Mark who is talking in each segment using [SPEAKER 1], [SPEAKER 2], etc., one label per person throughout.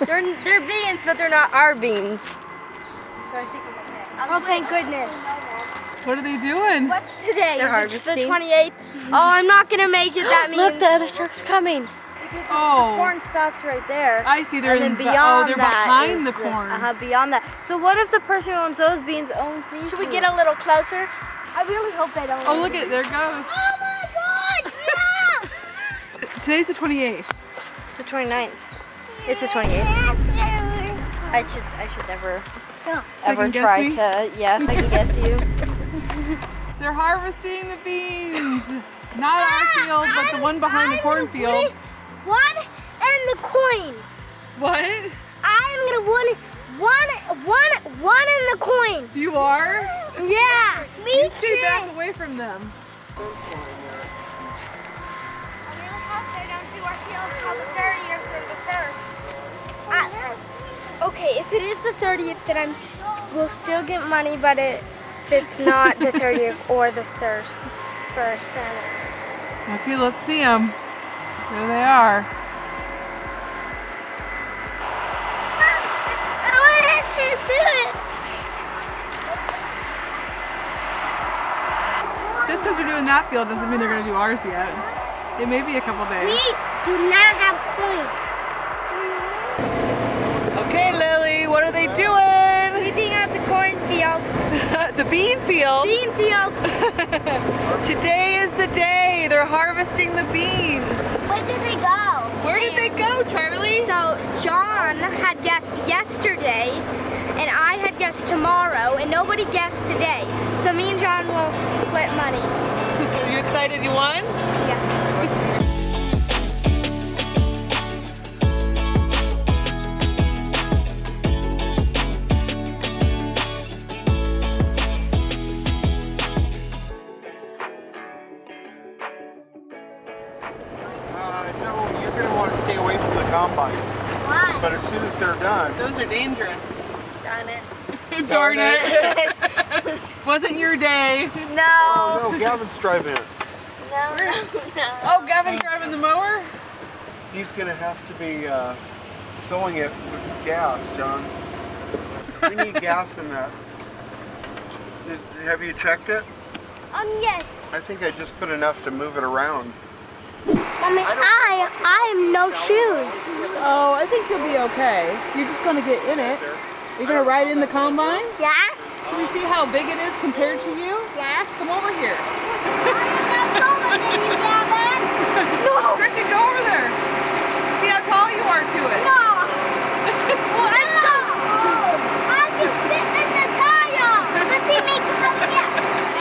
[SPEAKER 1] They're beans, but they're not our beans. So I think I'm okay.
[SPEAKER 2] Oh, thank goodness.
[SPEAKER 3] What are they doing?
[SPEAKER 2] What's today?
[SPEAKER 1] They're
[SPEAKER 2] Is it the
[SPEAKER 1] harvesting.
[SPEAKER 2] 28th? Oh, I'm not gonna make it. That means
[SPEAKER 1] Look, the other truck's coming.
[SPEAKER 2] because
[SPEAKER 3] Oh.
[SPEAKER 2] the corn stops right there.
[SPEAKER 3] I see. They're
[SPEAKER 2] and then
[SPEAKER 3] in
[SPEAKER 2] beyond
[SPEAKER 3] they're
[SPEAKER 2] that
[SPEAKER 3] behind
[SPEAKER 2] is
[SPEAKER 3] the corn.
[SPEAKER 2] Beyond that. So what if the person who owns those beans owns these? Should we get a little closer? I really hope they don't.
[SPEAKER 3] Oh, look at there it goes.
[SPEAKER 2] Oh my God! Yeah.
[SPEAKER 3] Today's the 28th.
[SPEAKER 1] It's the 29th. It's the 28th. I should never ever
[SPEAKER 3] Second guess
[SPEAKER 1] try
[SPEAKER 3] me?
[SPEAKER 1] to. Yes, I can guess you.
[SPEAKER 3] They're harvesting the beans. Not our field, but the one behind the cornfield.
[SPEAKER 2] One and the coin.
[SPEAKER 3] What?
[SPEAKER 2] I'm gonna one in the coin.
[SPEAKER 3] You are?
[SPEAKER 2] Yeah. Me
[SPEAKER 3] You stay back away from them.
[SPEAKER 2] I really hope they don't do our field till the 30th or the 1st. Okay, if it is the 30th, then we'll still get money, but if it's not the 30th or the 1st, then.
[SPEAKER 3] Okay, let's see them. There they are.
[SPEAKER 2] I wanted to do it.
[SPEAKER 3] Just because they're doing that field doesn't mean they're going to do ours yet. It may be a couple days.
[SPEAKER 2] We do not have coins.
[SPEAKER 3] Okay, Lily, what are they doing?
[SPEAKER 2] Sweeping out the cornfield.
[SPEAKER 3] The bean field.
[SPEAKER 2] Bean field.
[SPEAKER 3] Today is the day. They're harvesting the beans.
[SPEAKER 2] Where did they go?
[SPEAKER 3] Where did they go, Charlie?
[SPEAKER 2] So John had guessed yesterday, and I had guessed tomorrow, and nobody guessed today. So me and John will split money.
[SPEAKER 3] Are you excited you won?
[SPEAKER 2] Yeah.
[SPEAKER 4] No, you're going to want to stay away from the combines.
[SPEAKER 2] Why?
[SPEAKER 4] But as soon as they're done,
[SPEAKER 3] Those are dangerous.
[SPEAKER 2] Darn it.
[SPEAKER 3] Darn it. Wasn't your day.
[SPEAKER 1] No.
[SPEAKER 4] oh no, Gavin's driving it.
[SPEAKER 1] No.
[SPEAKER 3] Oh, Gavin's driving the mower?
[SPEAKER 4] He's going to have to be filling it with gas, John. We need gas in that. Have you checked it?
[SPEAKER 2] Yes.
[SPEAKER 4] I think I just put enough to move it around.
[SPEAKER 2] Mommy, I have no shoes.
[SPEAKER 3] Oh, I think you'll be okay. You're just going to get in it. You're going to ride in the combine?
[SPEAKER 2] Yeah?
[SPEAKER 3] Should we see how big it is compared to you?
[SPEAKER 2] Yeah?
[SPEAKER 3] Come over here.
[SPEAKER 2] I'm taller than you, Gavin.
[SPEAKER 3] No, Christian, go over there. See how tall you are to it.
[SPEAKER 2] No. Well, I'm I can fit in the tire. Let's see me come here.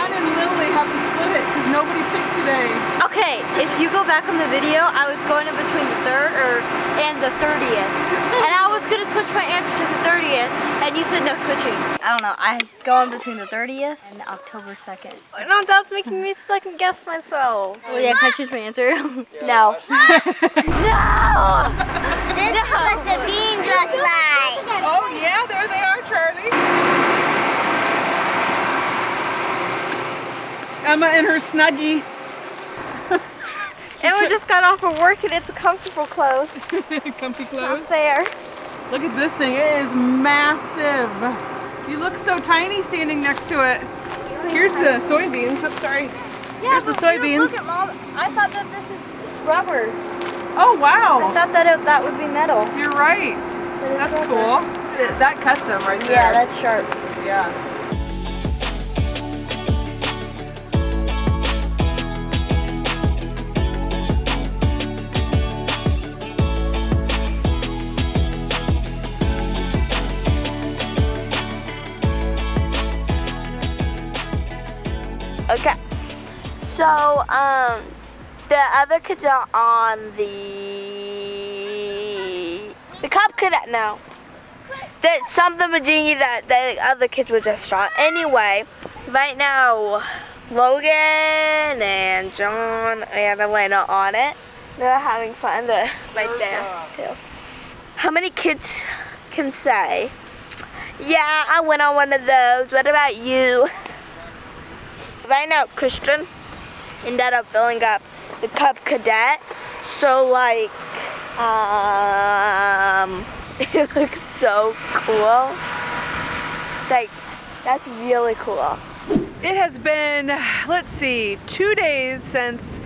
[SPEAKER 3] Ann and Lily have to split it because nobody picked today.
[SPEAKER 1] Okay, if you go back on the video, I was going in between the 3rd and the 30th. And I was going to switch my answer to the 30th, and you said no switching. I don't know, I go in between the 30th and October 2nd. No, that's making me second guess myself. Well, yeah, can I choose my answer? No. No!
[SPEAKER 2] This is what the beans look like.
[SPEAKER 3] Oh yeah, there they are, Charlie. Emma in her Snuggie.
[SPEAKER 1] And we just got off of work and it's comfortable clothes.
[SPEAKER 3] Comfy clothes.
[SPEAKER 1] Up there.
[SPEAKER 3] Look at this thing, it is massive. You look so tiny standing next to it. Here's the soybeans, I'm sorry.
[SPEAKER 1] Yeah,
[SPEAKER 3] Here's the
[SPEAKER 1] but
[SPEAKER 3] soybeans.
[SPEAKER 1] Look at Mom. I thought that this is rubber.
[SPEAKER 3] Oh
[SPEAKER 1] I
[SPEAKER 3] wow,
[SPEAKER 1] thought that that would be metal.
[SPEAKER 3] you're right. That's cool. That cuts them right there.
[SPEAKER 1] Yeah, that's sharp.
[SPEAKER 3] Yeah.
[SPEAKER 1] Okay, so the other kids are on the Cub Cadet now. That's something Virginia that the other kids were just on. Anyway, right now Logan and John and Elena on it. They're having fun. They're right there too. How many kids can say, yeah, I went on one of those? What about you? Right now, Christian ended up filling up the Cub Cadet. So like, It looks so cool. Like, that's really cool.
[SPEAKER 3] It has been, let's see, 2 days since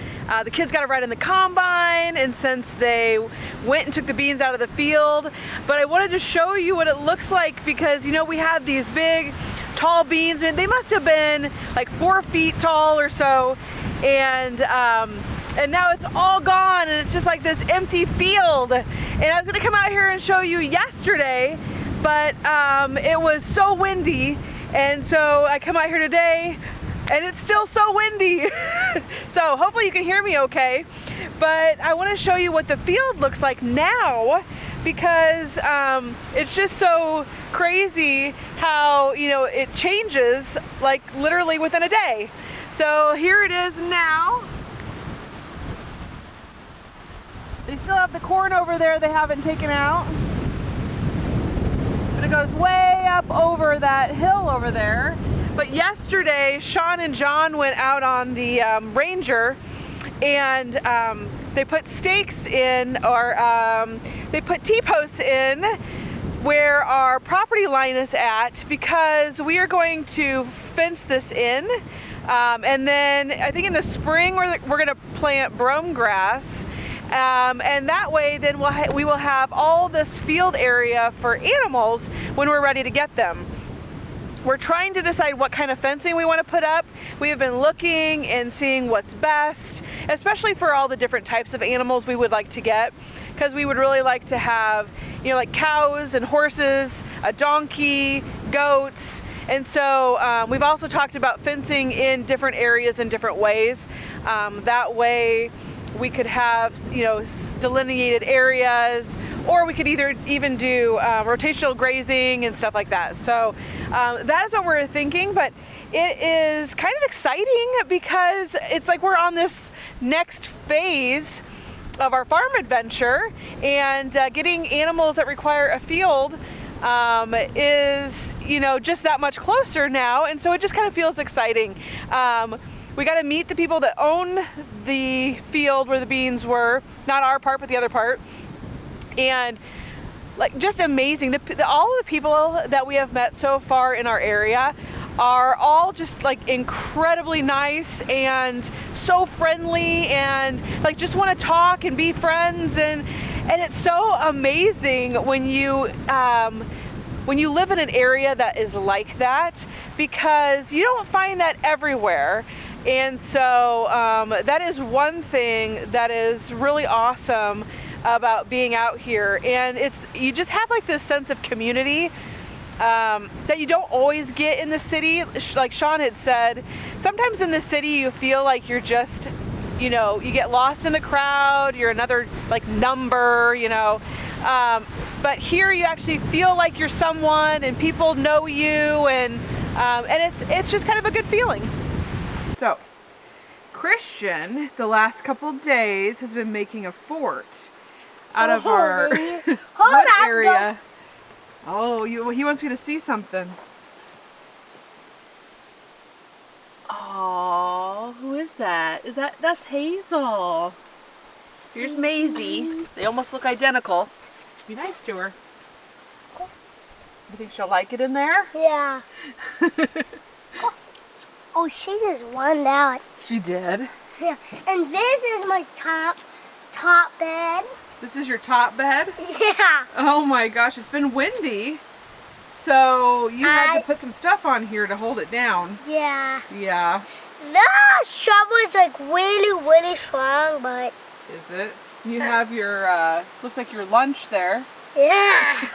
[SPEAKER 3] the kids got a ride in the combine and since they went and took the beans out of the field. But I wanted to show you what it looks like because, you know, we had these big, tall beans. I mean, they must have been like 4 feet tall or so. And now it's all gone and it's just like this empty field. And I was gonna come out here and show you yesterday, but it was so windy. And so I come out here today and it's still so windy. So hopefully you can hear me okay. But I want to show you what the field looks like now because it's just so crazy how, you know, it changes like literally within a day. So here it is now. They still have the corn over there they haven't taken out. But it goes way up over that hill over there. But yesterday, Sean and John went out on the Ranger and they put stakes in, or they put T-posts in where our property line is at because we are going to fence this in. And then I think in the spring we're going to plant brome grass. And that way then we will have all this field area for animals when we're ready to get them. We're trying to decide what kind of fencing we want to put up. We have been looking and seeing what's best, especially for all the different types of animals we would like to get, because we would really like to have, you know, like cows and horses, a donkey, goats. And so we've also talked about fencing in different areas in different ways. That way we could have, you know, delineated areas, or we could even do rotational grazing and stuff like that. So that is what we're thinking, but it is kind of exciting because it's like we're on this next phase of our farm adventure, and getting animals that require a field is, you know, just that much closer now, and so it just kind of feels exciting. We got to meet the people that own the field where the beans were, not our part, but the other part. And like, just amazing. All of the people that we have met so far in our area are all just like incredibly nice and so friendly and like just want to talk and be friends. And it's so amazing when you live in an area that is like that, because you don't find that everywhere. And so that is one thing that is really awesome about being out here. And you just have like this sense of community that you don't always get in the city. Like Sean had said, sometimes in the city you feel like you're just, you know, you get lost in the crowd, you're another like number, you know. But here you actually feel like you're someone and people know you, and it's just kind of a good feeling. So, Christian, the last couple days, has been making a fort out of our wood area. Oh, he wants me to see something. Oh, who is that? That's Hazel. Here's Maisie. They almost look identical. Be nice to her. You think she'll like it in there?
[SPEAKER 2] Yeah. Oh, she just won out.
[SPEAKER 3] She did.
[SPEAKER 2] Yeah. And this is my top bed.
[SPEAKER 3] This is your top bed?
[SPEAKER 2] Yeah.
[SPEAKER 3] Oh my gosh, it's been windy. So you had to put some stuff on here to hold it down.
[SPEAKER 2] Yeah.
[SPEAKER 3] Yeah.
[SPEAKER 2] The shovel is like really, really strong, but...
[SPEAKER 3] Is it? You have your, looks like your lunch there.
[SPEAKER 2] Yeah.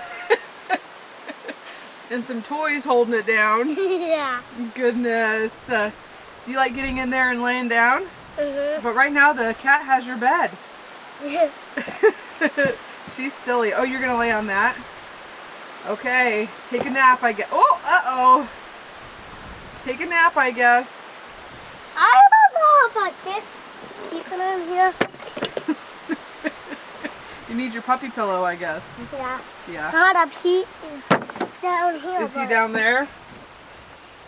[SPEAKER 3] And some toys holding it down.
[SPEAKER 2] Yeah.
[SPEAKER 3] Goodness. You like getting in there and laying down?
[SPEAKER 2] Mm-hmm.
[SPEAKER 3] But right now the cat has your bed.
[SPEAKER 2] Yeah.
[SPEAKER 3] She's silly. Oh, you're going to lay on that? Okay. Take a nap, I guess. Oh, uh-oh. Take a nap, I guess.
[SPEAKER 2] I don't know about this. You come in here.
[SPEAKER 3] You need your puppy pillow, I guess.
[SPEAKER 2] Yeah.
[SPEAKER 3] Yeah.
[SPEAKER 2] Not up. He is down here.
[SPEAKER 3] Is he down there?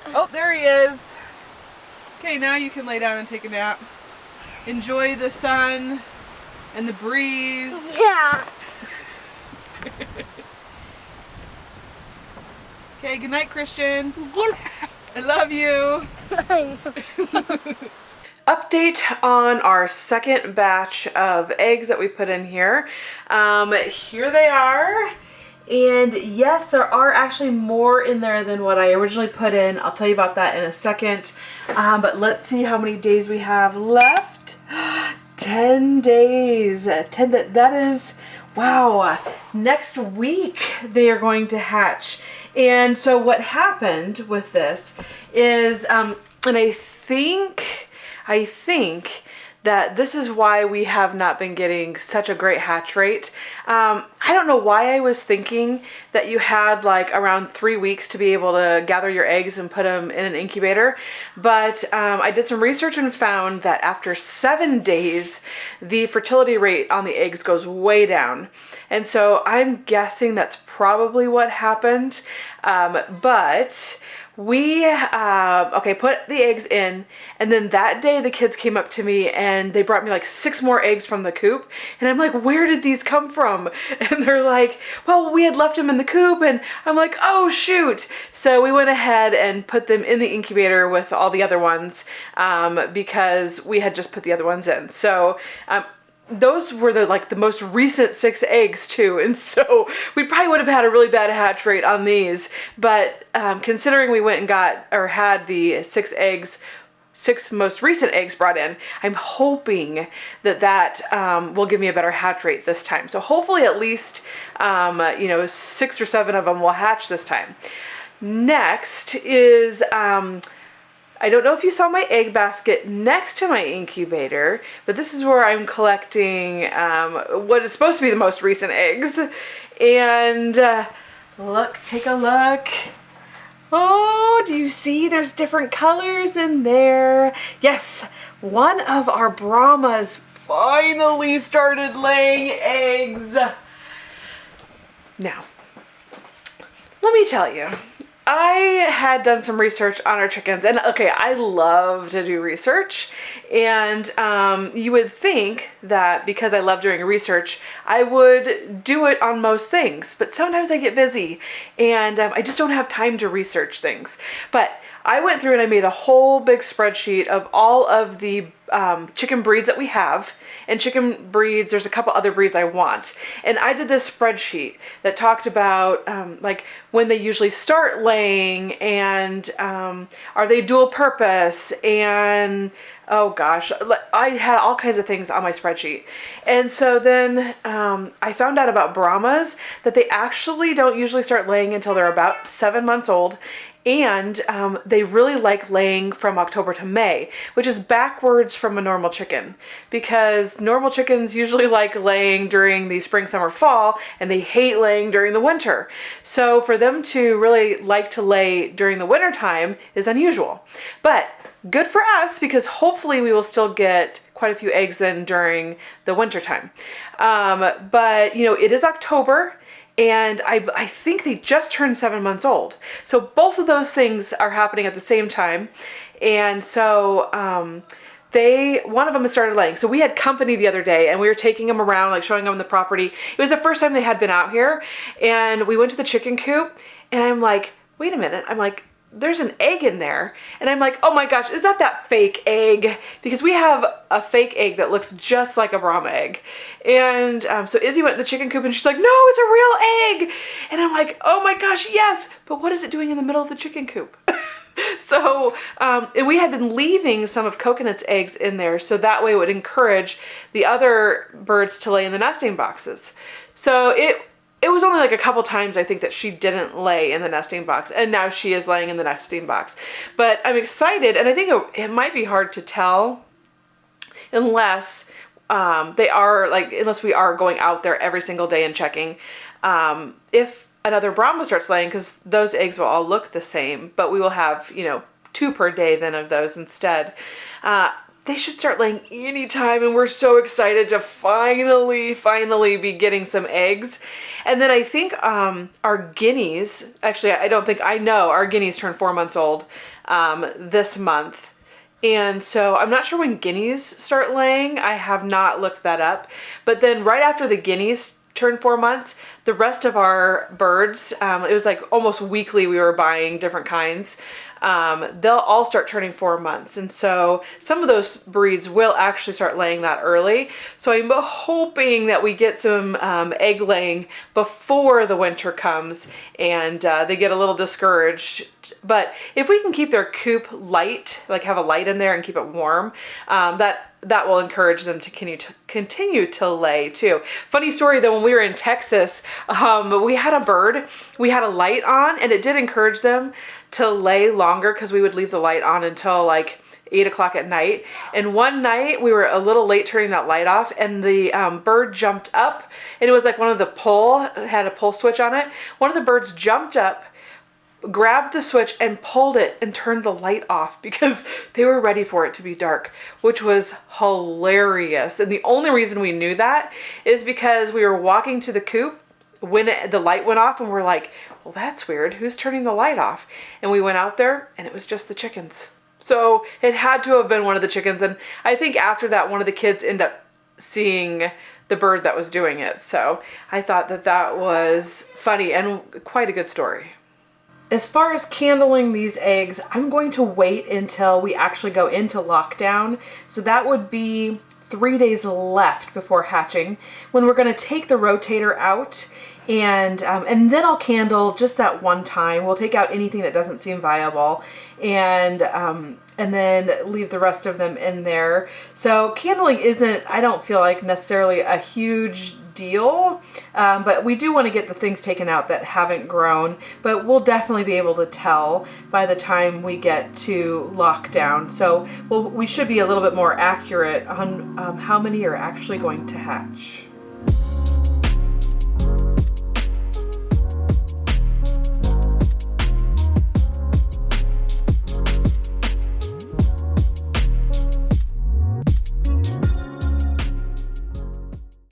[SPEAKER 3] Oh, there he is. Okay, now you can lay down and take a nap. Enjoy the sun and the breeze.
[SPEAKER 2] Yeah.
[SPEAKER 3] Say goodnight, Christian. I love you. Update on our second batch of eggs that we put in here. Here they are. And yes, there are actually more in there than what I originally put in. I'll tell you about that in a second. But let's see how many days we have left. 10 days. That is, wow. Next week they are going to hatch. And so what happened with this is, and I think that this is why we have not been getting such a great hatch rate. I don't know why I was thinking that you had like around 3 weeks to be able to gather your eggs and put them in an incubator. But I did some research and found that after 7 days, the fertility rate on the eggs goes way down. And so I'm guessing that's probably what happened. But we put the eggs in, and then that day the kids came up to me and they brought me like 6 more eggs from the coop, and I'm like, where did these come from? And they're like, well, we had left them in the coop. And I'm like, oh shoot. So we went ahead and put them in the incubator with all the other ones, because we had just put the other ones in. So those were the most recent 6 eggs too, and so we probably would have had a really bad hatch rate on these. But considering we went and had the 6 most recent eggs brought in, I'm hoping that will give me a better hatch rate this time. So hopefully at least 6 or 7 of them will hatch this time. Next is I don't know if you saw my egg basket next to my incubator, but this is where I'm collecting what is supposed to be the most recent eggs. And take a look. Oh, do you see there's different colors in there? Yes, one of our Brahmas finally started laying eggs. Now, let me tell you, I had done some research on our chickens, and okay, I love to do research, and you would think that because I love doing research, I would do it on most things, but sometimes I get busy, and I just don't have time to research things. But I went through and I made a whole big spreadsheet of all of the chicken breeds that we have, and chicken breeds, there's a couple other breeds I want. And I did this spreadsheet that talked about like when they usually start laying, and are they dual purpose, and oh gosh, I had all kinds of things on my spreadsheet. And so then I found out about Brahmas, that they actually don't usually start laying until they're about 7 months old. And they really like laying from October to May, which is backwards from a normal chicken, because normal chickens usually like laying during the spring, summer, fall, and they hate laying during the winter. So for them to really like to lay during the winter time is unusual. But good for us, because hopefully we will still get quite a few eggs in during the winter time. But it is October, and I think they just turned 7 months old. So both of those things are happening at the same time. And so one of them had started laying. So we had company the other day, and we were taking them around, like showing them the property. It was the first time they had been out here, and we went to the chicken coop, and I'm like, wait a minute. I'm like, there's an egg in there. And I'm like, oh my gosh, is that fake egg? Because we have a fake egg that looks just like a Brahma egg. And so Izzy went to the chicken coop, and she's like, no, it's a real egg. And I'm like, oh my gosh, yes. But what is it doing in the middle of the chicken coop? So, and we had been leaving some of Coconut's eggs in there, so that way it would encourage the other birds to lay in the nesting boxes. So it was only like a couple times, I think, that she didn't lay in the nesting box, and now she is laying in the nesting box. But I'm excited, and I think it might be hard to tell unless unless we are going out there every single day and checking if another Brahma starts laying, because those eggs will all look the same, but we will have 2 per day then of those instead. They should start laying anytime, and we're so excited to finally be getting some eggs. And then I think our guineas, actually I know our guineas turn 4 months old this month. And so I'm not sure when guineas start laying. I have not looked that up. But then right after the guineas turn 4 months, the rest of our birds, it was like almost weekly we were buying different kinds. They'll all start turning 4 months. And so some of those breeds will actually start laying that early. So I'm hoping that we get some egg laying before the winter comes and they get a little discouraged. But if we can keep their coop light, like have a light in there and keep it warm, that will encourage them to continue to lay too. Funny story though, when we were in Texas, we had a bird, we had a light on, and it did encourage them to lay longer because we would leave the light on until like 8 o'clock at night. And one night we were a little late turning that light off, and the bird jumped up, and it was like one of the had a pull switch on it. One of the birds jumped up, grabbed the switch and pulled it and turned the light off because they were ready for it to be dark, which was hilarious. And the only reason we knew that is because we were walking to the coop when the light went off, and we're like, well, that's weird. Who's turning the light off? And we went out there, and it was just the chickens. So it had to have been one of the chickens. And I think after that, one of the kids ended up seeing the bird that was doing it. So I thought that was funny and quite a good story. As far as candling these eggs, I'm going to wait until we actually go into lockdown. So that would be 3 days left before hatching, when we're going to take the rotator out, and then I'll candle just that one time. We'll take out anything that doesn't seem viable, and then leave the rest of them in there. So candling isn't, I don't feel like, necessarily a huge deal, but we do want to get the things taken out that haven't grown, but we'll definitely be able to tell by the time we get to lockdown. So we should be a little bit more accurate on how many are actually going to hatch.